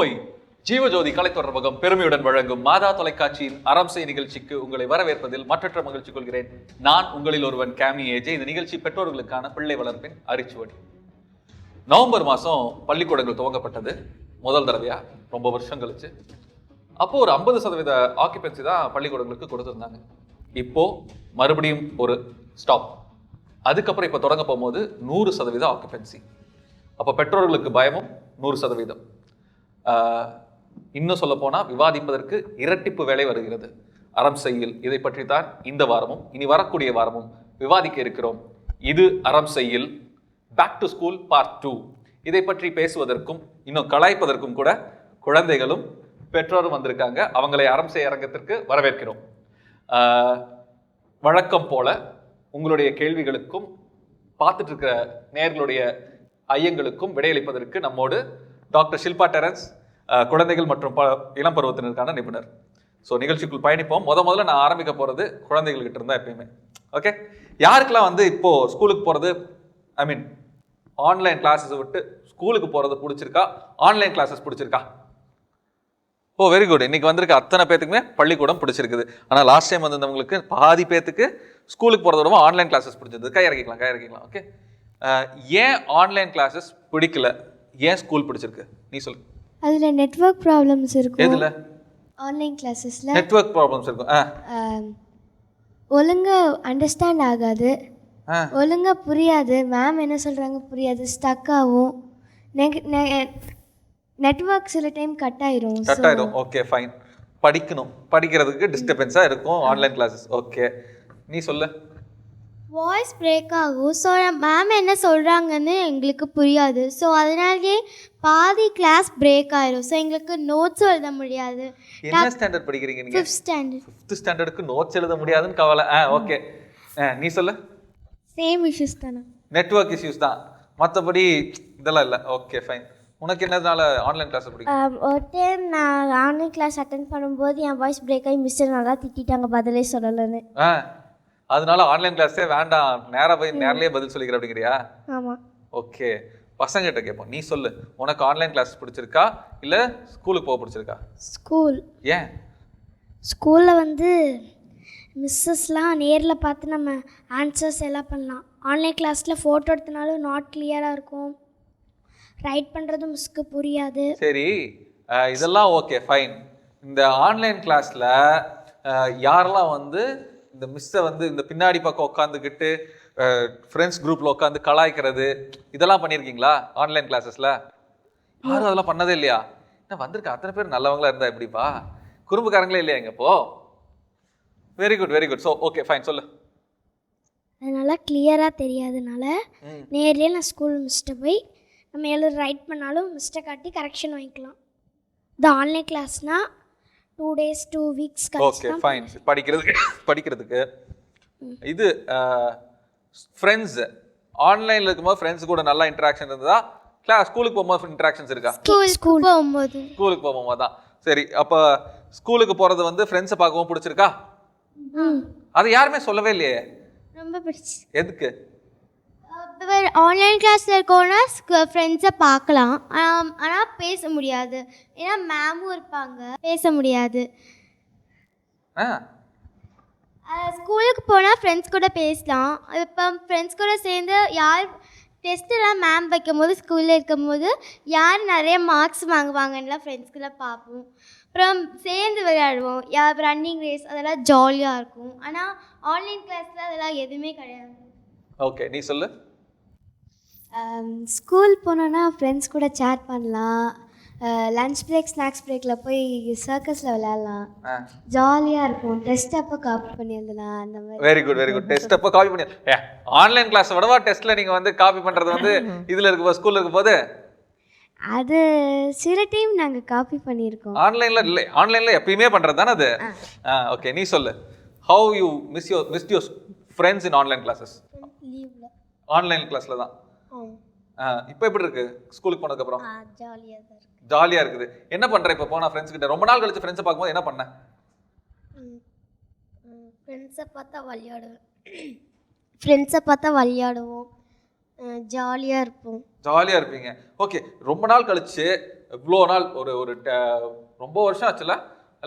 கோவை ஜீவஜோதி கலை தொடர்பகம் பெருமையுடன் வழங்கும் மாதா தொலைக்காட்சியின் அறம் செய் நிகழ்ச்சிக்கு உங்களை வரவேற்பதில் மற்றற்ற மகிழ்ச்சி கொள்கிறேன். நான் உங்களில் ஒருவன் கேமி ஏஜே. இந்த நிகழ்ச்சி பெற்றோர்களுக்கான பிள்ளை வளர்ப்பின் அரிச்சுவடி. நவம்பர் மாதம் பள்ளிக்கூடங்கள் துவங்கப்பட்டது முதல் தடவையா, ரொம்ப வருஷம் கழிச்சு. அப்போ ஒரு 50% ஆக்கியபென்சி தான் பள்ளிக்கூடங்களுக்கு கொடுத்துருந்தாங்க. இப்போ மறுபடியும் ஒரு ஸ்டாப். அதுக்கப்புறம் இப்போ தொடங்க போகும்போது 100% ஆக்கியபென்சி. அப்போ பெற்றோர்களுக்கு பயமும் 100%. இன்னும் சொல்ல போனால் விவாதிப்பதற்கு இரட்டிப்பு வேலை வருகிறது. அறம் செய்யில் இதை பற்றி தான் இந்த வாரமும் இனி வரக்கூடிய வாரமும் விவாதிக்க இருக்கிறோம். இது அறம் செய்யில் பேக் டு ஸ்கூல் பார்ட் 2. இதை பற்றி பேசுவதற்கும் இன்னும் கலாய்ப்பதற்கும் கூட குழந்தைகளும் பெற்றோரும் வந்திருக்காங்க. அவங்களை அறம் செய் அரங்கத்திற்கு வரவேற்கிறோம். வழக்கம் போல உங்களுடைய கேள்விகளுக்கும் பார்த்துட்டு இருக்கிற நேயர்களுடைய ஐயங்களுக்கும் விடையளிப்பதற்கு நம்மோடு டாக்டர் ஷில்பா டெரன்ஸ், குழந்தைகள் மற்றும் இளம் பருவத்தினருக்கான நிபுணர். ஸோ நிகழ்ச்சிக்குள் பயணிப்போம். முதல்ல நான் ஆரம்பிக்க போகிறது குழந்தைகள்கிட்ட இருந்தால் எப்பயுமே. ஓகே, யாருக்கெல்லாம் வந்து இப்போது ஸ்கூலுக்கு போகிறது, ஐ மீன் ஆன்லைன் கிளாஸஸ் விட்டு ஸ்கூலுக்கு போகிறது பிடிச்சிருக்கா, ஆன்லைன் கிளாஸஸ் பிடிச்சிருக்கா? ஓ வெரி குட். இன்னைக்கு வந்திருக்க அத்தனை பேத்துக்குமே பள்ளிக்கூடம் பிடிச்சிருக்குது. ஆனால் லாஸ்ட் டைம் வந்திருந்தவங்களுக்கு பாதி பேத்துக்கு ஸ்கூலுக்கு போகிறத விட ஆன்லைன் கிளாஸஸ் பிடிச்சிருது. கை இறக்கிக்கலாம். ஓகே, ஏன் ஆன்லைன் கிளாஸஸ் பிடிக்கல, ஏன் ஸ்கூல் பிடிச்சிருக்கு? நீ சொல்லு. அதில் நெட்வொர்க் ப்ராப்ளம்ஸ் இருக்கும். எதில்? ஆன்லைன் கிளாஸஸில் நெட்வொர்க் ப்ராப்ளம்ஸ் இருக்கும். ஒழுங்காக அண்டர்ஸ்டாண்ட் ஆகாது, ஒழுங்காக புரியாது, மேம் என்ன சொல்கிறாங்க புரியாது, ஸ்டக் ஆகும், நெட்வொர்க் சில டைம் கட் ஆயிரும். Okay fine. படிக்கிறதுக்கு டிஸ்டர்பன்ஸாக இருக்கும் ஆன்லைன் கிளாஸஸ். ஓகே, நீ சொல்லு. வாய்ஸ் பிரேக் ஆகும். ஸோ மேம் என்ன சொல்கிறாங்கன்னு எங்களுக்கு புரியாது. ஸோ அதனாலேயே பாதி கிளாஸ் பிரேக் ஆயிரும். ஸோ எங்களுக்கு நோட்ஸ் எழுத முடியாது. என்ன ஸ்டாண்டர்ட் படிக்கிறீங்க நீங்கள்? 5th standard. 5th ஸ்டாண்டர்டுக்கு நோட்ஸ் எழுத முடியாதுன்னு கவலை. ஓகே, நீ சொல்லு. சேம் இஷ்யூஸ் தானே? நெட்வொர்க் இஷ்யூஸ் தான், மற்றபடி இதெல்லாம் இல்லை. Okay fine. உனக்கு என்னதுனால ஆன்லைன் கிளாஸ் பிடிக்கும்? ஒரு டைம் நான் ஆன்லைன் கிளாஸ் அட்டென்ட் பண்ணும்போது என் வாய்ஸ் பிரேக் ஆகி மிஸ்டர் நல்லா திட்டாங்க பதிலே சொல்லலைன்னு. அதனால ஆன்லைன் கிளாஸே வேண்டாம், நேராக போய் நேர்லேயே பதில் சொல்லிக்கிற அப்படிங்கிறியா? ஆமாம். ஓகே, பசங்கிட்ட கேட்போம். நீ சொல்லு, உனக்கு ஆன்லைன் கிளாஸ் பிடிச்சிருக்கா இல்லை ஸ்கூலுக்கு போக பிடிச்சிருக்கா? ஸ்கூல். ஏன்? ஸ்கூலில் வந்து மிஸ்ஸஸ்லாம் நேரில் பார்த்து நம்ம ஆன்சர்ஸ் எல்லாம் பண்ணலாம். ஆன்லைன் கிளாஸில் ஃபோட்டோ எடுத்தனாலும் நாட் கிளியராக இருக்கும், ரைட் பண்ணுறதும் மிஸ்க்கு புரியாது. சரி, இதெல்லாம் ஓகே ஃபைன். இந்த ஆன்லைன் கிளாஸில் யாரெல்லாம் வந்து இந்த மிஸ்ஸை வந்து இந்த பின்னாடி பக்கம் உட்காந்துக்கிட்டு ஃப்ரெண்ட்ஸ் குரூப்பில் உட்காந்து கலாய்க்கிறது இதெல்லாம் பண்ணியிருக்கீங்களா ஆன்லைன் கிளாஸஸில்? யாரும் அதெல்லாம் பண்ணதே இல்லையா? என்ன வந்திருக்க அத்தனை பேர் நல்லவங்களா இருந்தா எப்படிப்பா? குறும்புக்காரங்களே இல்லையா இங்கே? இப்போ very good. So okay fine, சொல்லு. அதனால் கிளியராக தெரியாதனால நேர்லேயே நான் ஸ்கூல் மிஸ்ட்டை போய் நம்ம எழுத ரைட் பண்ணாலும் மிஸ்டேக் காட்டி கரெக்ஷன் வாங்கிக்கலாம். இந்த ஆன்லைன் கிளாஸ்னால் 2 days 2 weeks. Okay fine. படிக்கிறதுக்கு இது ஃப்ரெண்ட்ஸ் ஆன்லைனில் இருக்கும்போது ஃப்ரெண்ட்ஸ் கூட நல்லா இன்ட்ராக்ஷன் இருந்ததா, ஸ்கூலுக்கு போகும்போது இன்ட்ராக்ஷன்ஸ் இருக்கா? ஸ்கூலுக்கு போகும்போது தான். சரி, அப்போ ஸ்கூலுக்கு போகிறது வந்து ஃப்ரெண்ட்ஸை பார்க்கவும் பிடிச்சிருக்கா? அது யாருமே சொல்லவே இல்லையே. ரொம்ப பிடிச்சி. எதுக்கு? ஆன்லைன் கிளாஸில் இருக்கோன்னா ஃப்ரெண்ட்ஸை பார்க்கலாம், ஆனால் பேச முடியாது. ஏன்னா மேமும் இருப்பாங்க, பேச முடியாது. ஸ்கூலுக்கு போனால் ஃப்ரெண்ட்ஸ் கூட பேசலாம். இப்போ ஃப்ரெண்ட்ஸ் கூட சேர்ந்து யார் டெஸ்ட்டெல்லாம் மேம் வைக்கும் போது ஸ்கூலில் இருக்கும் போது யார் நிறைய மார்க்ஸ் வாங்குவாங்கன்னெலாம் ஃப்ரெண்ட்ஸ்குள்ளே பார்ப்போம். அப்புறம் சேர்ந்து விளையாடுவோம், யார் ரன்னிங் ரேஸ், அதெல்லாம் ஜாலியாக இருக்கும். ஆனால் ஆன்லைன் கிளாஸில் அதெல்லாம் எதுவுமே கிடையாது. ஓகே, நீ சொல்லு. ஸ்கூல் போனோன்னா ஃப்ரெண்ட்ஸ் கூட சேட் பண்ணலாம், லன்ச் பிரேக் ஸ்நாக்ஸ் பிரேக்கில் போய் சர்க்கஸில் விளையாடலாம், ஜாலியாக இருக்கும். டெஸ்ட் அப்போ காப்பி பண்ணி எழுதலாம், அந்த மாதிரி. Very good. டெஸ்ட் அப்போ காப்பி பண்ணி ஆன்லைன் கிளாஸ் விடவா டெஸ்ட்டில் நீங்கள் வந்து காப்பி பண்ணுறது வந்து இதில் இருக்க ஸ்கூலில் இருக்கும் போது? அது சில டைம் நாங்கள் காப்பி பண்ணியிருக்கோம். ஆன்லைனில் எப்பயுமே பண்ணுறது தானே அது? ஓகே, நீ சொல்லு. How you mist your friends in online classes? லீவில் ஆன்லைன் கிளாஸில் தான். இப்போ எப்படி இருக்கு ஸ்கூலுக்கு போனதுக்கப்புறம்? ஜாலியாக இருக்குது. என்ன பண்ணுற இப்போ போனால் ஃப்ரெண்ட்ஸ் கிட்ட? ரொம்ப நாள் கழிச்சு ஃப்ரெண்ட்ஸை பார்க்கும்போது என்ன பண்ண? ஃப்ரெண்ட்ஸை பார்த்தா விளையாடுவோம், ஜாலியாக இருப்போம். ஜாலியாக இருப்பீங்க. ஓகே, ரொம்ப நாள் கழிச்சு இவ்வளோ நாள் ஒரு ஒரு ரொம்ப வருஷம் ஆச்சுல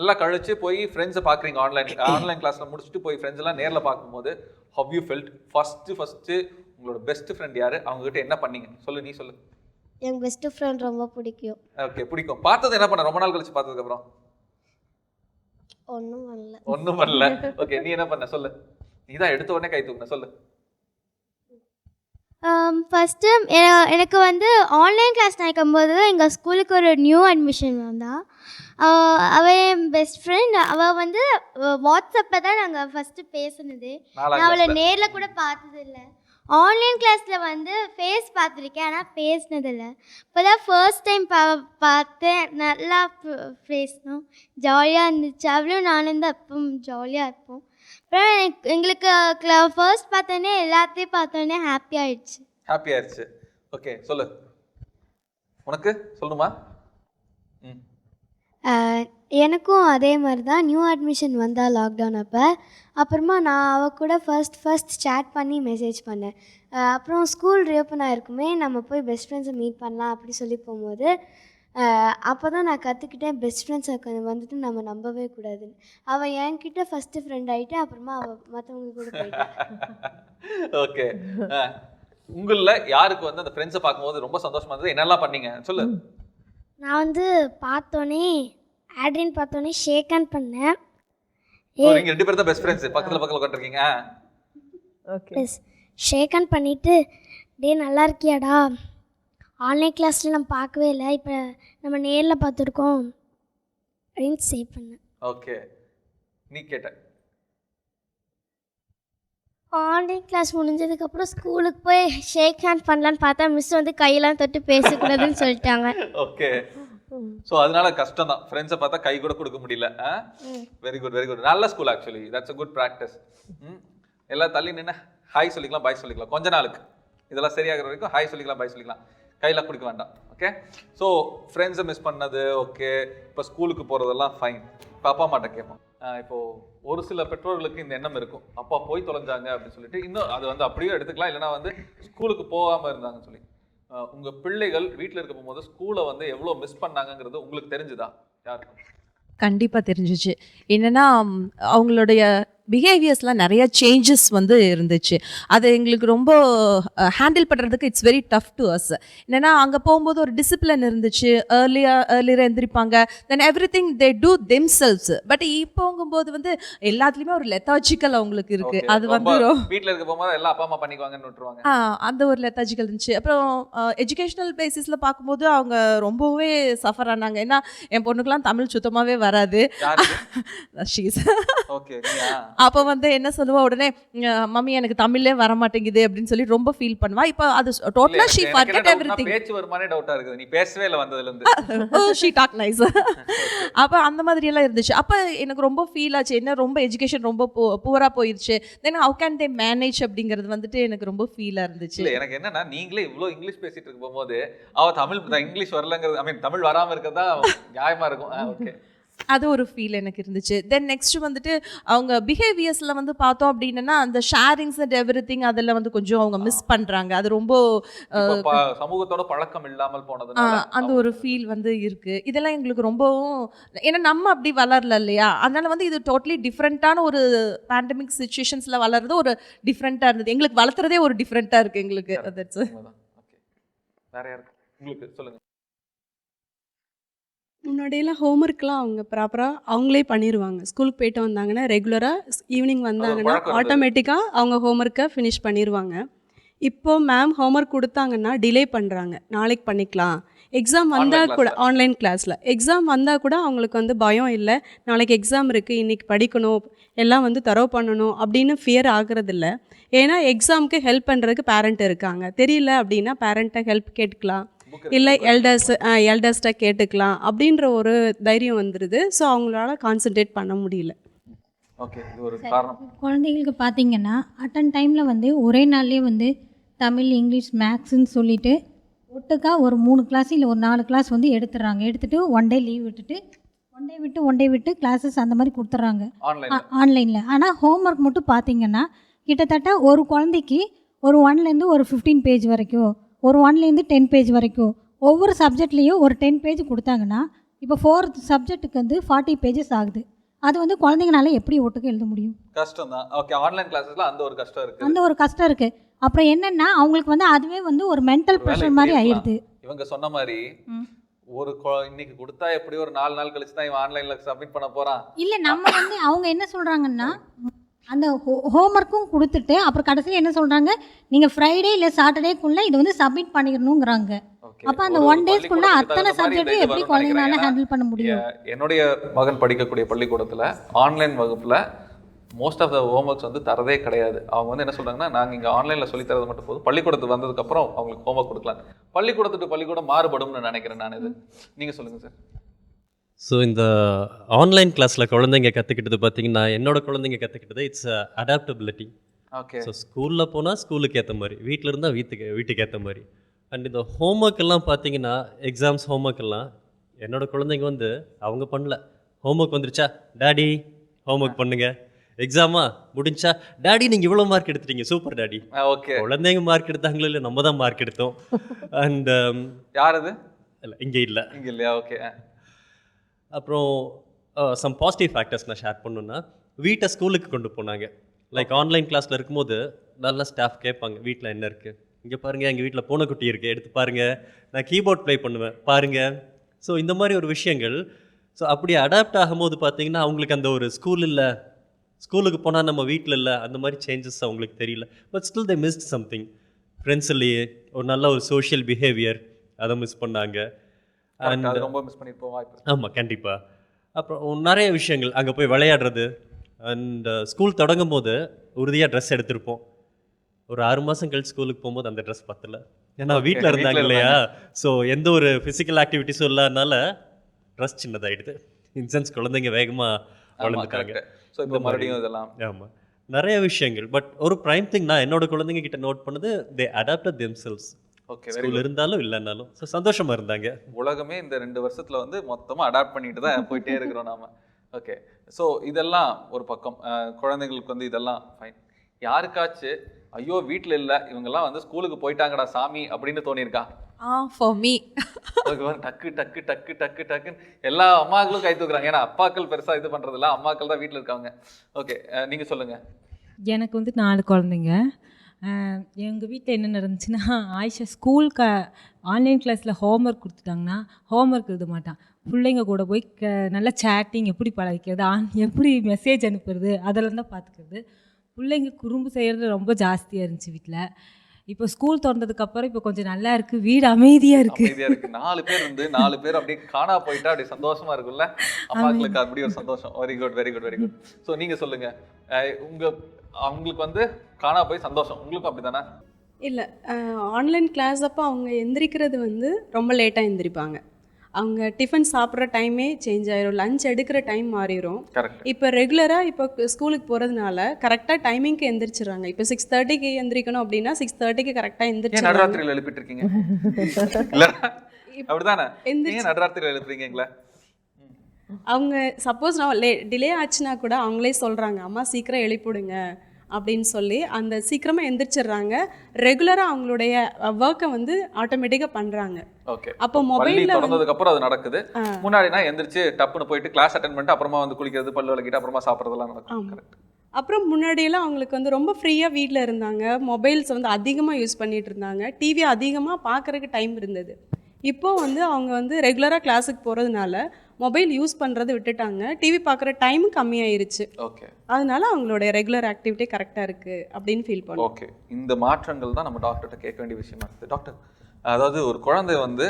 எல்லாம் கழிச்சு போய் ஃப்ரெண்ட்ஸை பார்க்குறீங்க ஆன்லைன் கிளாஸில் முடிச்சுட்டு போய் ஃப்ரெண்ட்ஸ் எல்லாம் நேரில் பார்க்கும்போது ஹவ் யூ ஃபெல்ட்? ஃபஸ்ட்டு உங்களோட பெஸ்ட் ஃப்ரெண்ட் யாரு? அவங்ககிட்ட என்ன பண்ணீங்க சொல்லு, நீ சொல்லு. என் பெஸ்ட் ஃப்ரெண்ட் ரொம்ப பிடிக்கும். ஓகே, பிடிக்கும். பார்த்தது என்ன பண்ண ரொம்ப நாள் கழிச்சு பார்த்ததுக்கப்புறம்? ஒன்றும் பண்ணல. ஓகே, நீ என்ன பண்ண சொல்லு. நீ தான் எடுத்த உடனே கை தூக்குன, சொல்லு. ஃபஸ்ட்டு எனக்கு வந்து ஆன்லைன் கிளாஸ் நடக்கும்போது எங்கள் ஸ்கூலுக்கு ஒரு நியூ அட்மிஷன் வந்தால் அவள் என் பெஸ்ட் ஃப்ரெண்ட். அவள் வந்து வாட்ஸ்அப்பில் தான் நாங்கள் ஃபஸ்ட்டு பேசுனது. நான் அவளை நேரில் கூட பார்த்ததில்லை. ஆன்லைன் கிளாஸில் வந்து ஃபேஸ் பார்த்துருக்கேன், ஆனால் பேசினதில்லை. இப்போ தான் ஃபர்ஸ்ட் டைம் பார்த்தேன். நல்லா பேசணும், ஜாலியாக இருந்துச்சு. அவளும் நானும் தான் எப்பவும் ஜாலியாக இருப்போம். அப்புறம் எங்களுக்கு ஃபர்ஸ்ட் பார்த்தோன்னே எல்லாத்தையும் பார்த்தோன்னே ஹாப்பி ஆயிடுச்சு. ஓகே, சொல்லு. உனக்கு சொல்லணுமா? எனக்கும் அதே மாதிரி தான். நியூ அட்மிஷன் வந்தால் லாக்டவுன் அப்புறமா நான் அவள் கூட ஃபர்ஸ்ட் சேட் பண்ணி மெசேஜ் பண்ணேன். அப்புறம் ஸ்கூல் ரீஓப்பன் ஆகிருக்குமே, நம்ம போய் பெஸ்ட் ஃப்ரெண்ட்ஸை மீட் பண்ணலாம் அப்படி சொல்லி போகும்போது அப்போ தான் நான் கற்றுக்கிட்டேன் பெஸ்ட் ஃப்ரெண்ட்ஸை வந்துட்டு நம்ம நம்பவே கூடாதுன்னு. அவள் என்கிட்ட ஃபஸ்ட்டு ஃப்ரெண்ட் ஆகிட்டு அப்புறமா அவள் மற்றவங்க கூட போயிட்டான். ஓகே, உங்களில் யாருக்கு வந்து அந்த ஃப்ரெண்ட்ஸை பார்க்கும்போது ரொம்ப சந்தோஷமா இருந்தது? என்னெல்லாம் பண்ணீங்க சொல்லு. நான் வந்து ஆட்ரின் பார்த்தோன்னே ஷேக் ஹேண்ட் பண்ணேன். நீங்க ரெண்டு பேரும் தான் பெஸ்ட் ஃப்ரெண்ட்ஸ், பக்கத்துல உட்காந்துருக்கீங்க. ஓகே, ஷேக் ஹேண்ட் பண்ணிட்டு டே நல்லா இருக்கியாடா, ஆன்லைன் கிளாஸில் நம்ம பார்க்கவே இல்லை, இப்போ நம்ம நேரில் பார்த்துருக்கோம் அப்படின்னு சேவ் பண்ணேன். ஓகே, நீ கேட்ட. ஆன்லைன் கிளாஸ் முடிஞ்சதுக்கப்புறம் ஸ்கூலுக்கு போய் ஷேக் ஹேண்ட் பண்ணலான்னு பார்த்தா மிஸ் வந்து கையெல்லாம் தொட்டு பேசக்கூடாதுன்னு சொல்லிட்டாங்க. ஓகே, ஸோ அதனால கஷ்டம் தான், ஃப்ரெண்ட்ஸை பார்த்தா கை கூட கொடுக்க முடியல. Very good. நல்ல school actually, that's a good practice. எல்லாம் தள்ளி நின்று ஹாய் சொல்லிக்கலாம், பாய் சொல்லிக்கலாம் கொஞ்ச நாளுக்கு. இதெல்லாம் சரியாகிற வரைக்கும் ஹாய் சொல்லிக்கலாம், பாய் சொல்லிக்கலாம், கையில் கொடுக்க வேண்டாம். ஓகே, ஸோ ஃப்ரெண்ட்ஸை மிஸ் பண்ணது ஓகே. இப்போ ஸ்கூலுக்கு போகிறதெல்லாம் ஃபைன். இப்போ அப்பா அம்மாட்ட கேட்போம். இப்போது ஒரு சில பெற்றோர்களுக்கு இந்த எண்ணம் இருக்கும், அப்பா போய் தொலைஞ்சாங்க அப்படின்னு சொல்லிட்டு. இன்னும் அது வந்து அப்படியே எடுத்துக்கலாம், இல்லைனா வந்து ஸ்கூலுக்கு போகாமல் இருந்தாங்கன்னு சொல்லி. உங்கள் பிள்ளைகள் வீட்டில் இருக்க போகும்போது ஸ்கூலை வந்து எவ்வளோ மிஸ் பண்ணாங்கங்கிறது உங்களுக்கு தெரிஞ்சுதா? யாருக்கும் கண்டிப்பாக தெரிஞ்சிச்சு. என்னென்னா அவங்களுடைய பிஹேவியர்ஸ்லாம் நிறைய சேஞ்சஸ் வந்து இருந்துச்சு. அது எங்களுக்கு ரொம்ப ஹேண்டில் பண்ணுறதுக்கு it's very tough to us. என்னென்னா அங்கே போகும்போது ஒரு டிசிப்ளின் இருந்துச்சு, ஏர்லியராக எந்திரிப்பாங்க, then everything they do themselves. But இப்போங்கும்போது வந்து எல்லாத்துலேயுமே ஒரு லெத்தாஜிக்கல் அவங்களுக்கு இருக்குது. அது வந்து வீட்டில் இருக்க போகும்போது எல்லாம் அப்பா அம்மா பண்ணிக்குவாங்கன்னு விட்டுருவாங்க. அந்த ஒரு லெத்தாஜிக்கல் இருந்துச்சு. அப்புறம் எஜுகேஷ்னல் பேசிஸில் பார்க்கும்போது அவங்க ரொம்பவே சஃபர் ஆனாங்க. ஏன்னா என் பொண்ணுக்கெலாம் தமிழ் சுத்தமாகவே வராது. அப்போ வந்து என்ன சொல்லுவா, உடனே மம்மி எனக்கு தமிழ்லே வர மாட்டேங்குது அப்படின்னு சொல்லி ரொம்ப ஃபீல் பண்ணுவா. இப்போ அது டோட்டலா ஷீ ஃபர்கெட் எவ்ரிதிங். பேச்சு வருமானே டவுட்டா இருக்குது, நீ பேசவே இல்ல வந்ததுல இருந்து. ஓ ஷீ டாக் நைஸ். அப்போ அந்த மாதிரி எல்லாம் இருந்துச்சு. அப்போ எனக்கு ரொம்ப ஃபீல் ஆச்சு, என்ன ரொம்ப எஜுகேஷன் ரொம்ப புவரா போயிருச்சு. Then how can they manage அப்படிங்கிறது வந்துட்டு எனக்கு ரொம்ப ஃபீலா இருந்துச்சு. இல்ல எனக்கு என்னன்னா, நீங்களே இவ்வளோ இங்கிலீஷ் பேசிட்டு இருக்கும் போகும்போது அவ இங்கிலீஷ் வரலங்கிறது, ஐ மீன் தமிழ் வராம இருக்கதா நியாயமா இருக்கும். ஓகே, அது ஒரு ஃபீல் எனக்கு இருந்துச்சு. தென் நெக்ஸ்ட் வந்துட்டு அவங்க பிஹேவியர்ஸில் வந்து பார்த்தோம் அப்படின்னா அந்த ஷேரிங்ஸ் அண்ட் எவ்ரி திங் அதில் வந்து கொஞ்சம் அவங்க மிஸ் பண்ணுறாங்க. அது ரொம்ப சமூகத்தோட பழக்கம் இல்லாமல் போனது, அந்த ஒரு ஃபீல் வந்து இருக்குது. இதெல்லாம் எங்களுக்கு ரொம்பவும், ஏன்னா நம்ம அப்படி வளரல இல்லையா, அதனால வந்து இது டோட்டலி டிஃப்ரெண்ட்டான ஒரு பேண்டமிக் சுச்சுவேஷன்ஸில் வளர்றது ஒரு டிஃப்ரெண்ட்டாக இருந்தது. எங்களுக்கு வளர்த்துறதே ஒரு டிஃப்ரெண்ட்டாக இருக்குது எங்களுக்கு. தட்ஸ் வேற யாருக்கு உங்களுக்கு சொல்லுங்கள். முன்னாடியெல்லாம் ஹோம்ஒர்க்லாம் அவங்க ப்ராப்பராக அவங்களே பண்ணிடுவாங்க. ஸ்கூலுக்கு போயிட்டு வந்தாங்கன்னா ரெகுலராக ஈவினிங் வந்தாங்கன்னா ஆட்டோமேட்டிக்காக அவங்க ஹோம்ஒர்க்கை ஃபினிஷ் பண்ணிடுவாங்க. இப்போது மேம் ஹோம்ஒர்க் கொடுத்தாங்கன்னா டிலே பண்ணுறாங்க, நாளைக்கு பண்ணிக்கலாம். எக்ஸாம் வந்தால் கூட ஆன்லைன் கிளாஸில் எக்ஸாம் வந்தால் கூட அவங்களுக்கு வந்து பயம் இல்லை, நாளைக்கு எக்ஸாம் இருக்குது, இன்றைக்கி படிக்கணும், எல்லாம் வந்து தரவு பண்ணணும் அப்படின்னு ஃபியர் ஆகுறதில்ல. ஏன்னா எக்ஸாமுக்கு ஹெல்ப் பண்ணுறதுக்கு பேரண்ட் இருக்காங்க. தெரியல அப்படின்னா பேரண்ட்டை ஹெல்ப் கேட்டுக்கலாம், இல்லை எல்டர்ஸ்ட்டை கேட்டுக்கலாம் அப்படின்ற ஒரு தைரியம் வந்துடுது. ஸோ அவங்களால கான்சென்ட்ரேட் பண்ண முடியல. ஓகே, இது ஒரு காரணம். குழந்தைகளுக்கு பார்த்தீங்கன்னா அட்டன் டைமில் வந்து ஒரே நாள்லேயே வந்து தமிழ், இங்கிலீஷ், மேக்ஸுன்னு சொல்லிவிட்டு ஒட்டுக்கா ஒரு 3 கிளாஸ் இல்லை ஒரு 4 கிளாஸ் வந்து எடுத்துடுறாங்க. எடுத்துகிட்டு ஒன் டே லீவ் விட்டுட்டு ஒன் டே விட்டு கிளாஸஸ் அந்த மாதிரி கொடுத்துட்றாங்க ஆன்லைனில். ஆனால் ஹோம்ஒர்க் மட்டும் பார்த்தீங்கன்னா கிட்டத்தட்ட ஒரு குழந்தைக்கு ஒரு 1லேருந்து ஒரு 15 பேஜ் வரைக்கும், ஒரு 1லேருந்து 10 பேஜ் வரைக்கும், ஒவ்வொரு சப்ஜெக்ட்லேயும் ஒரு 10 பேஜ் கொடுத்தாங்கன்னா இப்போ 4th சப்ஜெக்ட்டுக்கு வந்து 40 பேஜஸ் ஆகுது. அது வந்து குழந்தைங்கனால எப்படி ஒட்டுக்க எழுத முடியும்? கஷ்டம் தான். ஓகே, ஆன்லைன் கிளாஸஸ்ல அந்த ஒரு கஷ்டம் இருக்கு. அந்த ஒரு கஷ்டம் இருக்குது. அப்புறம் என்னென்னா அவங்களுக்கு வந்து அதுவே வந்து ஒரு மென்டல் ப்ரெஷர் மாதிரி ஆயிடுது. இவங்க சொன்ன மாதிரி ஒரு இன்னைக்கு கொடுத்தா எப்படி ஒரு 4 நாள் கழிச்சு தான் இவன் ஆன்லைன்ல சப்மிட் பண்ண போறான். இல்லை, நம்ம வந்து அவங்க என்ன சொல்கிறாங்கன்னா அந்த ஹோம்ஒர்க்கும் கொடுத்துட்டு அப்புறம் கடைசியில் என்ன சொல்கிறாங்க, நீங்கள் ஃப்ரைடே இல்லை சாட்டர்டேக்குள்ளே இது வந்து சப்மிட் பண்ணிடணுங்கிறாங்க. அப்போ அந்த 1 டேஸ்க்குள்ளே அத்தனை சப்ஜெக்ட்டும் எப்படி குழந்தைங்களால ஹேண்டில் பண்ண முடியும்? என்னுடைய மகன் படிக்கக்கூடிய பள்ளிக்கூடத்தில் ஆன்லைன் வகுப்பில் மோஸ்ட் ஆஃப் த ஹோம்ஒர்க்ஸ் வந்து தரதே கிடையாது. அவங்க வந்து என்ன சொல்கிறாங்கன்னா, நாங்கள் இங்கே ஆன்லைனில் சொல்லித்தரது மட்டும் போதும், பள்ளிக்கூடத்துக்கு வந்ததுக்கப்புறம் அவங்களுக்கு ஹோம்ஒர்க் கொடுக்கலாம். பள்ளிக்கூடத்துக்கு பள்ளிக்கூடம் மாறுபடும்னு நினைக்கிறேன் நான். இது நீங்கள் சொல்லுங்கள் சார். ஸோ இந்த ஆன்லைன் கிளாஸில் குழந்தைங்க கற்றுக்கிட்டது பார்த்தீங்கன்னா, என்னோட குழந்தைங்க கற்றுக்கிட்டது இட்ஸ் அடாப்டபிலிட்டி. ஓகே. ஸோ ஸ்கூலில் போனால் ஸ்கூலுக்கு ஏற்ற மாதிரி, வீட்டில் இருந்தால் வீட்டுக்கு ஏற்ற மாதிரி. அண்ட் இந்த ஹோம்ஒர்க் எல்லாம் பார்த்தீங்கன்னா, எக்ஸாம்ஸ் ஹோம்ஒர்க் எல்லாம் என்னோட குழந்தைங்க வந்து அவங்க பண்ணல. ஹோம்ஒர்க் வந்துருச்சா டேடி ஹோம்ஒர்க் பண்ணுங்க, எக்ஸாமா முடிஞ்சா டேடி நீங்கள் இவ்வளோ மார்க் எடுத்துட்டீங்க, சூப்பர் டேடி. ஓகே. குழந்தைங்க மார்க் எடுத்தாங்களோ இல்லை நம்ம தான் மார்க் எடுத்தோம். அண்ட் யார் அது? இல்லை இங்கே இல்லை. இங்கே இல்லையா? ஓகே. அப்புறம் சம் பாசிட்டிவ் ஃபேக்டர்ஸ் நான் ஷேர் பண்ணணுன்னா, வீட்டை ஸ்கூலுக்கு கொண்டு போனாங்க. லைக் ஆன்லைன் கிளாஸில் இருக்கும்போது நல்ல ஸ்டாஃப் கேட்பாங்க, வீட்டில் என்ன இருக்குது, இங்கே பாருங்கள் எங்கள் வீட்டில் பூனைக்குட்டி இருக்குது, எடுத்து பாருங்கள், நான் கீபோர்ட் ப்ளே பண்ணுவேன் பாருங்கள். ஸோ இந்த மாதிரி ஒரு விஷயங்கள். ஸோ அப்படி அடாப்ட் ஆகும்போது பார்த்தீங்கன்னா அவங்களுக்கு அந்த ஒரு ஸ்கூல் இல்லை, ஸ்கூலுக்கு போனால் நம்ம வீட்டில் இல்லை, அந்த மாதிரி சேஞ்சஸ் அவங்களுக்கு தெரியல. But still they missed something. ஃப்ரெண்ட்ஸ்லேயே ஒரு நல்ல ஒரு சோஷியல் பிஹேவியர் அதை மிஸ் பண்ணாங்க. அண்ட் ரொம்ப மிஸ் பண்ணிருப்போம் வாய்ப்பு. ஆமாம், கண்டிப்பாக. அப்புறம் நிறைய விஷயங்கள், அங்கே போய் விளையாடுறது. அண்ட் ஸ்கூல் தொடங்கும் போது உறுதியாக ட்ரெஸ் எடுத்திருப்போம். ஒரு 6 மாதம் கழிச்சு ஸ்கூலுக்கு போகும்போது அந்த ட்ரெஸ் பத்தல. ஏன்னா வீட்டில் இருந்தாங்க இல்லையா. ஸோ எந்த ஒரு ஃபிசிக்கல் ஆக்டிவிட்டிஸும் இல்லாதனால ட்ரெஸ் சின்னதாகிடுது. இன்சென்ஸ் குழந்தைங்க வேகமாக வளர்ந்துட்டாங்க. ஸோ இப்போ மறுபடியும் இதெல்லாம் ஆமாம் நிறைய விஷயங்கள். பட் ஒரு ப்ரைம் திங் நான் என்னோட குழந்தைங்க கிட்ட நோட் பண்ணது, தே அடாப்டட் தெம்செல்ஸ். ஓகே, ஸ்கூல் இருந்தாலும் இல்லைன்னாலும் ஸோ சந்தோஷமாக இருந்தாங்க. உலகமே இந்த 2 வருஷத்துல வந்து மொத்தமாக அடாப்ட் பண்ணிட்டு தான் போயிட்டே இருக்கிறோம் நாம. ஓகே. ஸோ இதெல்லாம் ஒரு பக்கம், குழந்தைங்களுக்கு வந்து இதெல்லாம் ஃபைன். யாருக்காச்சும் ஐயோ வீட்டில் இல்லை இவங்கெல்லாம் வந்து ஸ்கூலுக்கு போயிட்டாங்கடா சாமி அப்படின்னு தோணியிருக்கா? ஃபார் மீ டக்கு டக்கு டக்கு டக்கு டக்குன்னு எல்லா அம்மாக்களும் கை தூக்குறாங்க. ஏன்னா அப்பாக்கள் பெருசாக இது பண்ணுறதில்ல, அம்மாக்கள் தான் வீட்டில் இருக்காங்க. ஓகே, நீங்கள் சொல்லுங்கள். எனக்கு வந்து 4 குழந்தைங்க. எங்கள் வீட்டில் என்ன நடந்துச்சுன்னா, ஆயிஷா ஸ்கூலுக்கு ஆன்லைன் கிளாஸில் ஹோம்ஒர்க் கொடுத்துட்டாங்கன்னா ஹோம்ஒர்க் எழுத மாட்டான். பிள்ளைங்க கூட போய் நல்லா சேட்டிங் எப்படி பழகிக்கிறது, எப்படி மெசேஜ் அனுப்புறது, அதெல்லாம் தான் பார்த்துக்கிறது. பிள்ளைங்க குறும்பு செய்கிறது ரொம்ப ஜாஸ்தியாக இருந்துச்சு வீட்டில். இப்போ ஸ்கூல் திறந்ததுக்கப்புறம் இப்போ கொஞ்சம் நல்லா இருக்குது, வீடு அமைதியாக இருக்குது. 4 பேர் இருந்து 4 பேர் அப்படியே காணா போயிட்டா அப்படி சந்தோஷமா இருக்குல்ல அம்மாக்களுக்கு. அப்படி ஒரு சந்தோஷம். Very good very good very good. So நீங்கள் சொல்லுங்கள், அவங்களுக்கு வந்து காணா போய் சந்தோஷம், உங்களுக்கும் அப்படி தானே? இல்லை, ஆன்லைன் கிளாஸ் அப்போ அவங்க எந்திரிக்கிறது வந்து ரொம்ப லேட்டாக எந்திரிப்பாங்க. அவங்க டிஃபன் சாப்பிட்ற டைமே சேஞ்ச் ஆயிரும், லஞ்ச் எடுக்கிற டைம் மாறிடும். இப்போ ரெகுலராக இப்போ ஸ்கூலுக்கு போகிறதுனால கரெக்டாக டைமிங்க்கு எந்திரிச்சிடுறாங்க. இப்போ 6:30க்கு எந்திரிக்கணும் அப்படின்னா 6:30க்கு கரெக்டாக எந்திரிச்சு நடுராத்திரியில் எழுப்பிட்டு இருக்கீங்க அப்படிதானே? நடுராத்திரியில் எழுப்புறீங்களா? அவங்க சப்போஸ் நான் டிலே ஆச்சுன்னா கூட அவங்களே சொல்கிறாங்க, அம்மா சீக்கிரம் எழுப்பிவிடுங்க அப்படின்னு சொல்லி அந்த சீக்கிரமாக எந்திரிச்சிடுறாங்க. ரெகுலராக அவங்களுடைய ஒர்க்கை வந்து ஆட்டோமேட்டிக்காக பண்ணுறாங்க. ஓகே. அப்போ மொபைலில் திறந்ததுக்கு அப்புறம் அது நடக்குது. முன்னாடினா எந்திரிச்சு டப்புன்னு போயிட்டு கிளாஸ் அட்டெண்ட் பண்ணிட்டு அப்புறமா வந்து குளிக்கிறது, பல்லு விளக்கிட்டு அப்புறமா சாப்பிட்றதெல்லாம் நடக்கும். கரெக்ட். அப்புறம் முன்னாடியெல்லாம் அவங்களுக்கு வந்து ரொம்ப ஃப்ரீயாக வீட்டில் இருந்தாங்க, மொபைல்ஸ் வந்து அதிகமாக யூஸ் பண்ணிகிட்டு இருந்தாங்க, டிவி அதிகமாக பார்க்குறதுக்கு டைம் இருந்தது. இப்போது வந்து அவங்க வந்து ரெகுலராக கிளாஸுக்கு போகிறதுனால மொபைல் யூஸ் பண்ணுறது விட்டுட்டாங்க, டிவி பார்க்குற டைம் கம்மியாயிருச்சு. ஓகே. அதனால அவங்களுடைய ரெகுலர் ஆக்டிவிட்டி கரெக்டாக இருக்குது அப்படின்னு ஃபீல் பண்ணுவோம். ஓகே. இந்த மாற்றங்கள் தான் நம்ம டாக்டர்கிட்ட கேட்க வேண்டிய விஷயமா இருக்குது. டாக்டர், அதாவது ஒரு குழந்தை வந்து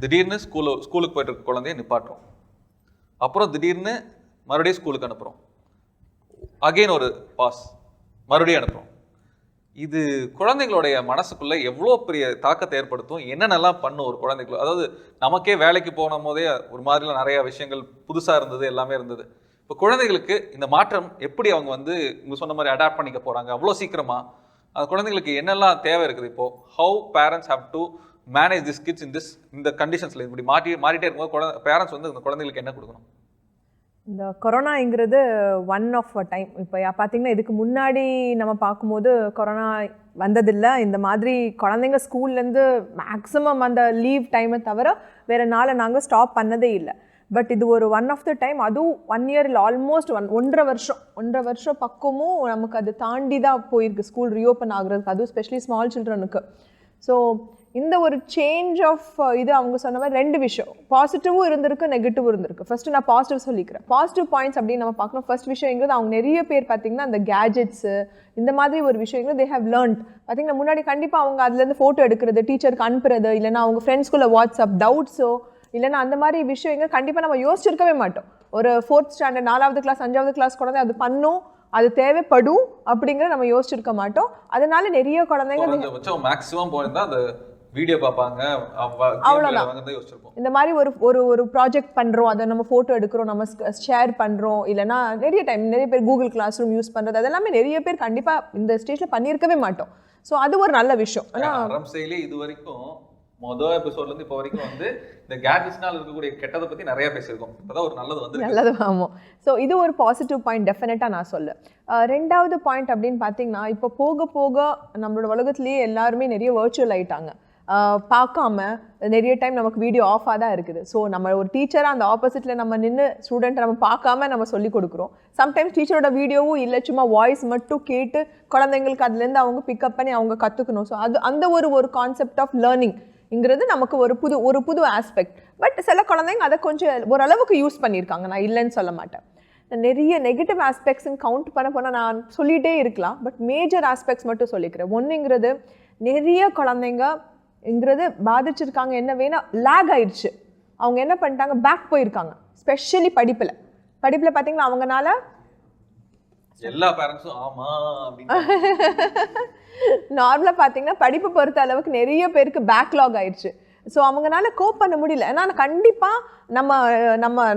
திடீர்னு ஸ்கூலுக்கு போய்ட்டு இருக்க குழந்தைய நிப்பாட்டுறோம், அப்புறம் திடீர்னு மறுபடியும் ஸ்கூலுக்கு அனுப்புகிறோம், அகெயின் ஒரு பாஸ், மறுபடியும் அனுப்புகிறோம். இது குழந்தைங்களுடைய மனசுக்குள்ளே எவ்வளோ பெரிய தாக்கத்தை ஏற்படுத்தும், என்னென்னலாம் பண்ணும் ஒரு குழந்தைக்குள்ள? அதாவது நமக்கே வேலைக்கு போன போதே ஒரு மாதிரிலாம் நிறையா விஷயங்கள் புதுசாக இருந்தது, எல்லாமே இருந்தது. இப்போ குழந்தைகளுக்கு இந்த மாற்றம் எப்படி அவங்க வந்து இங்கே சொன்ன மாதிரி அடாப்ட் பண்ணிக்க போகிறாங்க அவ்வளோ சீக்கிரமாக? அந்த குழந்தைங்களுக்கு என்னெல்லாம் தேவை இருக்குது? இப்போது how parents have to manage this kids இந்த கண்டிஷன்ஸில் இப்படி மாறிட்டே இருக்கும்போது பேரண்ட்ஸ் வந்து இந்த குழந்தைங்களுக்கு என்ன கொடுக்கணும்? இந்த கொரோனாங்கிறது ஒன் ஆஃப் அ டைம். இப்போ பார்த்தீங்கன்னா இதுக்கு முன்னாடி நம்ம பார்க்கும்போது கொரோனா வந்ததில்லை. இந்த மாதிரி குழந்தைங்க ஸ்கூல்லேருந்து மேக்ஸிமம் அந்த லீவ் டைமை தவிர வேறு நாளை நாங்கள் ஸ்டாப் பண்ணதே இல்லை. பட் இது ஒரு ஒன் ஆஃப் த டைம், அதுவும் 1 year இல்லை, ஆல்மோஸ்ட் ஒன்றரை வருஷம் பக்கமும் நமக்கு அது தாண்டி தான் போயிருக்கு ஸ்கூல் ரீஓப்பன் ஆகுறதுக்கு, அதுவும் ஸ்பெஷலி ஸ்மால் சில்ட்ரனுக்கு. ஸோ இந்த ஒரு சேஞ்ச் ஆஃப் இது அவங்க சொன்ன மாதிரி 2 விஷயம், பாசிட்டிவும் இருந்திருக்கு, நெகட்டிவும் இருந்திருக்கு. ஃபஸ்ட்டு நான் பாசிட்டிவ் சொல்லிக்கிறேன். பாசிட்டிவ் பாயிண்ட்ஸ் அப்படின்னு நம்ம பார்க்கணும். ஃபர்ஸ்ட் விஷயங்கிறது அவங்க நிறைய பேர் பார்த்திங்கன்னா அந்த கேஜெட்ஸு இந்த மாதிரி ஒரு விஷயங்கள் தே ஹேவ் லேர்ன்ட். பார்த்திங்கன்னா முன்னாடி கண்டிப்பாக அவங்க அதுலேருந்து ஃபோட்டோ எடுக்கிறது, டீச்சருக்கு அனுப்புறது, இல்லைனா அவங்க ஃப்ரெண்ட்ஸ்குள்ளே வாட்ஸ்அப் டவுட்ஸோ இல்லைனா அந்த மாதிரி விஷயங்கள் கண்டிப்பாக நம்ம யோசிச்சிருக்கவே மாட்டோம். ஒரு 4th ஸ்டாண்டர்ட் 4வது கிளாஸ் 5வது கிளாஸ் குழந்தை அது பண்ணும், அது தேவைப்படும் அப்படிங்கிற நம்ம யோசிச்சிருக்க மாட்டோம். அதனால நிறைய குழந்தைங்க மேக்ஸிமம் போயிருந்தா அந்த வீடியோ பார்ப்பாங்க, அவ்வளோதான். இந்த மாதிரி ஒரு ப்ராஜெக்ட் பண்ணுறோம், அதை நம்ம ஃபோட்டோ எடுக்கிறோம், நம்ம ஷேர் பண்ணுறோம், இல்லைனா நிறைய பேர் கூகுள் கிளாஸ் ரூம் யூஸ் பண்ணுறது, அதெல்லாமே நிறைய பேர் கண்டிப்பாக இந்த ஸ்டேஜில் பண்ணியிருக்கவே மாட்டோம். ஸோ அது ஒரு நல்ல விஷயம். ஆனால் இது வரைக்கும் மொதல் எபிசோட்லேருந்து இப்போ வரைக்கும் வந்து இந்த கேட்ஜெட்ஸ்னால இருக்கக்கூடிய கெட்டதை பற்றி நிறையா பேசியிருக்கோம். இப்போதான் ஒரு நல்லது வந்து நல்லது. ஆமாம். ஸோ இது ஒரு பாசிட்டிவ் பாயிண்ட் டெஃபினட்டாக நான் சொல்ல. 2வது பாயிண்ட் அப்படின்னு பார்த்தீங்கன்னா, இப்போ போக போக நம்மளோட உலகத்துலேயே எல்லாருமே நிறைய வர்ச்சுவல் ஆகிட்டாங்க. பார்க்காம நிறைய டைம் நமக்கு வீடியோ ஆஃபாக தான் இருக்குது. ஸோ நம்ம ஒரு டீச்சராக அந்த ஆப்போசிட்டில் நம்ம நின்று ஸ்டூடெண்ட்டை நம்ம பார்க்காம நம்ம சொல்லிக் கொடுக்குறோம். சம்டைம்ஸ் டீச்சரோட வீடியோவும் இல்லை, சும்மா வாய்ஸ் மட்டும் கேட்டு குழந்தைங்களுக்கு அதுலேருந்து அவங்க பிக்கப் பண்ணி அவங்க கற்றுக்கணும். ஸோ அந்த ஒரு கான்செப்ட் ஆஃப் லேர்னிங்கிறது நமக்கு ஒரு புது ஆஸ்பெக்ட். பட் சில குழந்தைங்க அதை கொஞ்சம் ஓரளவுக்கு யூஸ் பண்ணியிருக்காங்க, நான் இல்லைன்னு சொல்ல மாட்டேன். நிறைய நெகட்டிவ் ஆஸ்பெக்ட்ஸ்ன்னு கவுண்ட் பண்ண போனால் நான் சொல்லிகிட்டே இருக்கலாம். பட் மேஜர் ஆஸ்பெக்ட்ஸ் மட்டும் சொல்லிக்கிறேன். ஒன்றுங்கிறது நிறைய குழந்தைங்கிறது பாதிச்சிருக்காங்க. என்ன வேணால் லேக் ஆயிடுச்சு. அவங்க என்ன பண்ணிட்டாங்க, பேக் போயிருக்காங்க. ஸ்பெஷலி படிப்பில் பார்த்தீங்கன்னா அவங்கனால எல்லா பேரண்ட்ஸும் ஆமா நார்மலாக பார்த்தீங்கன்னா படிப்பு பொறுத்த அளவுக்கு நிறைய பேருக்கு பேக்லாக் ஆயிடுச்சு. ஸோ அவங்களால கோப் பண்ண முடியல. ஏன்னா கண்டிப்பாக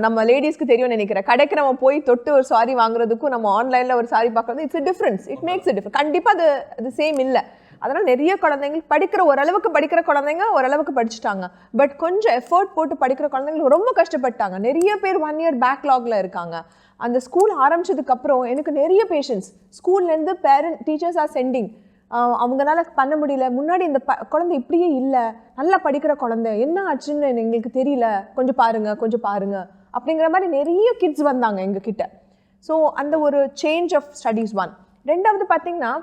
நம்ம லேடிஸ்க்கு தெரியும் நினைக்கிறேன், கடைக்கு நம்ம போய் தொட்டு ஒரு சாரி வாங்குறதுக்கும் நம்ம ஆன்லைனில் ஒரு சாரி பார்க்குறது it's difference. It makes different. கண்டிப்பாக அது சேம் இல்லை. அதனால் நிறைய குழந்தைங்க ஓரளவுக்கு படிக்கிற குழந்தைங்க ஓரளவுக்கு படிச்சுட்டாங்க. பட் கொஞ்சம் எஃபர்ட் போட்டு படிக்கிற குழந்தைங்க ரொம்ப கஷ்டப்பட்டாங்க. நிறைய பேர் 1 year பேக்லாகில் இருக்காங்க. அந்த ஸ்கூல் ஆரம்பிச்சதுக்கப்புறம் எனக்கு நிறைய பேஷன்ஸ் ஸ்கூல்லேருந்து டீச்சர்ஸ் ஆர் சென்டிங், அவங்களால பண்ண முடியல. முன்னாடி இந்த குழந்தை இப்படியே இல்லை, நல்லா படிக்கிற குழந்தை, என்ன ஆச்சுன்னு எங்களுக்கு தெரியல, கொஞ்சம் பாருங்க அப்படிங்கிற மாதிரி நிறைய கிட்ஸ் வந்தாங்க எங்ககிட்ட. ஸோ அந்த ஒரு சேஞ்ச் ஆஃப் ஸ்டடீஸ் 1. 2வது பார்த்தீங்கன்னா,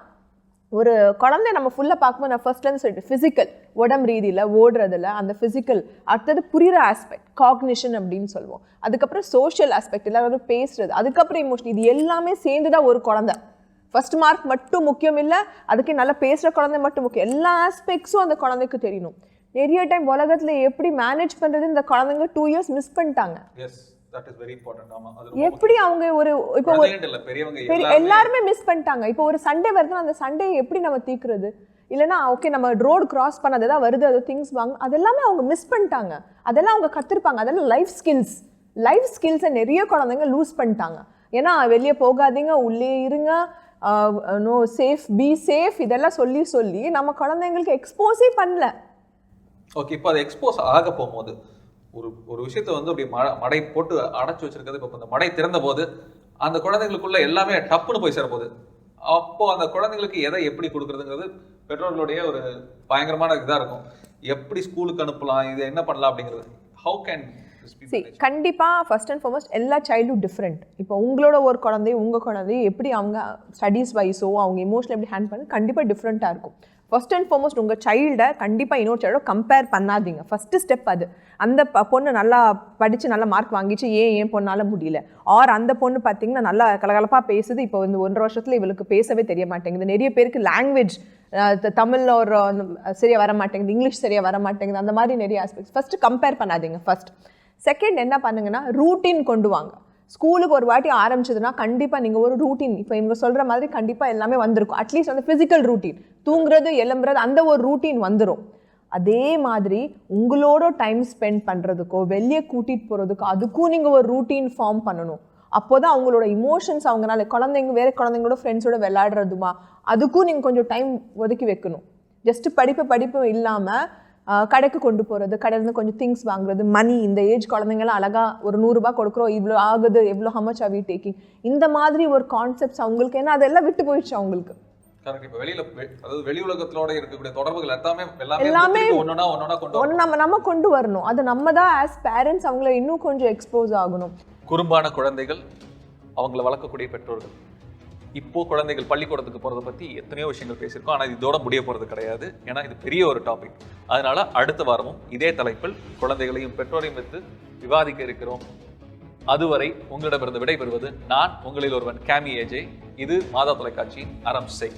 ஒரு குழந்தை நம்ம ஃபுல்லாக பார்க்கும்போது நான் ஃபர்ஸ்ட்லேருந்து சொல்லிட்டு ஃபிசிக்கல் உடம்பு ரீதியில் ஓடுறதில்ல, அந்த ஃபிசிக்கல். அடுத்தது புரிகிற ஆஸ்பெக்ட் காக்னிஷன் அப்படின்னு சொல்லுவோம். அதுக்கப்புறம் சோஷியல் ஆஸ்பெக்ட், எல்லாரும் பேசுறது, அதுக்கப்புறம் இமோஷன், இது எல்லாமே சேர்ந்து தான் ஒரு குழந்தை. ஃபர்ஸ்ட் மார்க் மட்டும் முக்கியம் இல்லை, அதுக்கு நல்லா பேசுகிற குழந்தை மட்டும் முக்கியம். எல்லா ஆஸ்பெக்ட்ஸும் அந்த குழந்தைக்கு தெரியணும். நிறைய டைம் உலகத்தில் எப்படி மேனேஜ் பண்ணுறது இந்த குழந்தைங்க 2 years மிஸ் பண்ணிட்டாங்க. எப்படி அவங்க இப்போ எல்லாருமே மிஸ் பண்ணிட்டாங்க. இப்போ ஒரு சண்டே வருதுன்னா அந்த சண்டே எப்படி நம்ம தீர்க்கிறது, இல்லைனா ஓகே நம்ம ரோடு கிராஸ் பண்ணது தான் வருது, அது திங்ஸ் வாங்க, அதெல்லாமே அவங்க மிஸ் பண்ணிட்டாங்க. அதெல்லாம் அவங்க கற்றுருப்பாங்க. அதெல்லாம் லைஃப் ஸ்கில்ஸை நிறைய குழந்தைங்க லூஸ் பண்ணிட்டாங்க. ஏன்னா வெளியே போகாதீங்க, உள்ளே இருங்க, நோ சேஃப், பி சேஃப், இதெல்லாம் சொல்லி நம்ம குழந்தைங்களுக்கு எக்ஸ்போஸே பண்ணல. ஓகே, இப்போ அது எக்ஸ்போஸ் ஆக போகும்போது ஒரு விஷயத்த வந்து அப்படி மடை போட்டு அடைச்சி வச்சிருக்கிறது, இப்போ இந்த மடை திறந்த போது அந்த குழந்தைங்களுக்குள்ள எல்லாமே டப்புன்னு போய் சேரப்போகுது. அப்போ அந்த குழந்தைங்களுக்கு எதை எப்படி கொடுக்குறதுங்கிறது பெற்றோர்களுடைய ஒரு பயங்கரமான இதாக இருக்கும். எப்படி ஸ்கூலுக்கு அனுப்பலாம், இது என்ன பண்ணலாம் அப்படிங்கிறது. ஹவு கேன் கண்டிப்பாக ஃபர்ஸ்ட் அண்ட் ஃபார்மோஸ்ட் எல்லா சைல்டும் டிஃப்ரெண்ட். இப்போ உங்களோட ஒரு குழந்தையும் உங்கள் குழந்தையும் எப்படி அவங்க ஸ்டடீஸ் வைஸோ அவங்க இமோஷனல் எப்படி ஹேண்ட் பண்ண கண்டிப்பாக டிஃப்ரெண்ட்டாக இருக்கும். ஃபர்ஸ்ட் அண்ட் ஃபார்மோஸ்ட் உங்கள் சைல்டை கண்டிப்பாக இன்னொரு சைல்டோட கம்பேர் பண்ணாதீங்க. ஃபஸ்ட்டு ஸ்டெப் அது. அந்த பொண்ணு நல்லா படித்து நல்லா மார்க் வாங்கிச்சு, ஏன் பொண்ணால் முடியல, ஆர் அந்த பொண்ணு பார்த்திங்கன்னா நல்லா கலகலப்பாக பேசுது, இப்போ இந்த 1.5 வருஷத்தில் இவளுக்கு பேசவே தெரிய மாட்டேங்குது. நிறைய பேருக்கு லாங்குவேஜ் தமிழில் ஒரு சரியாக வர மாட்டேங்குது, இங்கிலீஷ் சரியாக வர மாட்டேங்குது, அந்த மாதிரி நிறைய ஆஸ்பெக்ட்ஸ். ஃபஸ்ட்டு கம்பேர் பண்ணாதீங்க ஃபஸ்ட். செகண்ட் என்ன பண்ணுங்கன்னா, ரூட்டீன் கொண்டு வாங்க. ஸ்கூலுக்கு ஒரு வாட்டி ஆரம்பிச்சதுன்னா கண்டிப்பாக நீங்கள் ஒரு ரூட்டீன், இப்போ இவங்க சொல்கிற மாதிரி கண்டிப்பாக எல்லாமே வந்திருக்கும். அட்லீஸ்ட் அந்த ஃபிசிக்கல் ரூட்டீன், தூங்குறது எழும்புறது, அந்த ஒரு ரூட்டீன் வந்துடும். அதே மாதிரி உங்களோட டைம் ஸ்பெண்ட் பண்ணுறதுக்கோ வெளியே கூட்டிகிட்டு போகிறதுக்கோ அதுக்கும் நீங்கள் ஒரு ரூட்டீன் ஃபார்ம் பண்ணணும். அப்போ தான் அவங்களோட இமோஷன்ஸ் அவங்களால வேறு குழந்தைங்களோட ஃப்ரெண்ட்ஸோட விளையாடுறதுமா அதுக்கும் நீங்கள் கொஞ்சம் டைம் ஒதுக்கி வைக்கணும். ஜஸ்ட்டு படிப்பு இல்லாமல் கடைக்கு கொண்டு போகிறது, கடையிலேருந்து கொஞ்சம் திங்ஸ் வாங்குறது, மணி, இந்த ஏஜ் குழந்தைங்களாம் அழகாக ஒரு 100 ரூபாய் கொடுக்குறோம், இவ்வளோ ஆகுது, எவ்வளோ ஹமச் ஆர் வி டேக்கிங், இந்த மாதிரி ஒரு கான்செப்ட்ஸ் அவங்களுக்கு, ஏன்னா அதெல்லாம் விட்டு போயிடுச்சு அவங்களுக்கு. கரெக்ட். இப்போ அதாவது வெளி உலகத்தோட இருக்கக்கூடிய தொடர்புகள் எல்லாமே ஒன்னொன்னா கொண்டு நம்ம கொண்டு வரணும். அது நம்ம தான் ஆஸ் பேரண்ட்ஸ் அவங்கள இன்னும் கொஞ்சம் எக்ஸ்போஸ் ஆகணும். குறும்பான குழந்தைகள், அவங்கள வளர்க்கக்கூடிய பெற்றோர்கள். இப்போ குழந்தைகள் பள்ளிக்கூடத்துக்கு போகிறத பற்றி எத்தனையோ விஷயங்கள் பேசியிருக்கோம். ஆனால் இதோட முடிய போகிறது கிடையாது. ஏன்னா இது பெரிய ஒரு டாபிக். அதனால அடுத்த வாரமும் இதே தலைப்பில் குழந்தைகளையும் பெற்றோரையும் வைத்து விவாதிக்க இருக்கிறோம். அதுவரை உங்களிடமிருந்து விடைபெறுவது நான் உங்களில் ஒருவன் கேமி ஏஜே. இது மாதா தொலைக்காட்சியின் அறம் செய்.